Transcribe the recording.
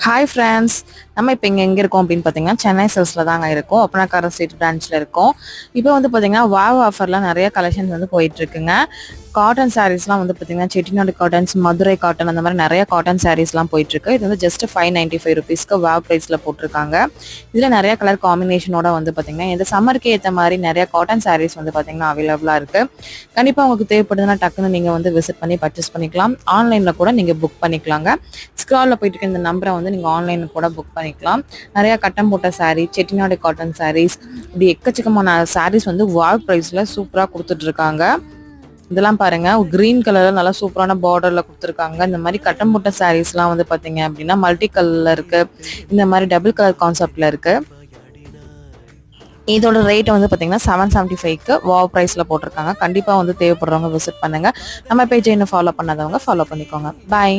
Hi friends, நம்ம இப்போ இங்கே எங்கே இருக்கோம் அப்படின்னு பார்த்தீங்கன்னா சென்னை சில்க்ஸில் தாங்க இருக்கோம். ஒப்பனாக்கார ஸ்ட்ரீட் பிரான்ச்சில் இருக்கோம். இப்போ வந்து பார்த்தீங்கன்னா வாவ் ஆஃபர்லாம் நிறைய கலெக்ஷன்ஸ் வந்து போயிட்டுருக்குங்க. காட்டன் சாரீஸ்லாம் வந்து பார்த்தீங்கன்னா செட்டிநாடு காட்டன்ஸ், மதுரை காட்டன் அந்த மாதிரி நிறைய காட்டன் சாரீஸ்லாம் போயிட்டுருக்கு. இது வந்து ஜஸ்ட் 595 ருபீஸ்க்கு வாவ் ப்ரைஸில் போட்டிருக்காங்க. இதில் நிறைய கலர் காம்பினேஷனோட வந்து பார்த்தீங்கன்னா இந்த சம்மருக்கு ஏற்ற மாதிரி நிறைய காட்டன் சாரீஸ் வந்து பார்த்தீங்கன்னா அவைலபிளாக இருக்குது. கண்டிப்பாக உங்களுக்கு தேவைப்படுதுன்னா டக்குன்னு நீங்கள் வந்து விசிட் பண்ணி பர்ச்சேஸ் பண்ணிக்கலாம். ஆன்லைனில் கூட நீங்கள் புக் பண்ணிக்கலாங்க. ஸ்க்ராலில் போயிட்டு இருக்க இந்த நம்பரை வந்து நீங்கள் ஆன்லைனில் கூட புக் பண்ணிக்கலாம். நிறையா கட்டம் போட்ட சாரீ, செட்டிநாடு காட்டன் சாரீஸ், இப்படி எக்கச்சக்கமான சாரீஸ் வந்து வாவ் ப்ரைஸில் சூப்பராக கொடுத்துட்ருக்காங்க. இதெல்லாம் பாருங்க, கிரீன் கலர்ல நல்லா சூப்பரான பார்டர்ல கொடுத்துருக்காங்க. இந்த மாதிரி கட்டம் போட்ட சாரீஸ்லாம் வந்து பார்த்தீங்க அப்படின்னா மல்டி கலர்ல இருக்கு, இந்த மாதிரி டபுள் கலர் கான்செப்ட்ல இருக்கு. இதோட ரேட் வந்து பார்த்தீங்கன்னா 775க்கு வாவ் ப்ரைஸில் போட்டிருக்காங்க. கண்டிப்பாக வந்து தேவைப்படுறவங்க விசிட் பண்ணுங்க. நம்ம பேஜை இன்னும் ஃபாலோ பண்ணாதவங்க ஃபாலோ பண்ணிக்கோங்க. பாய்.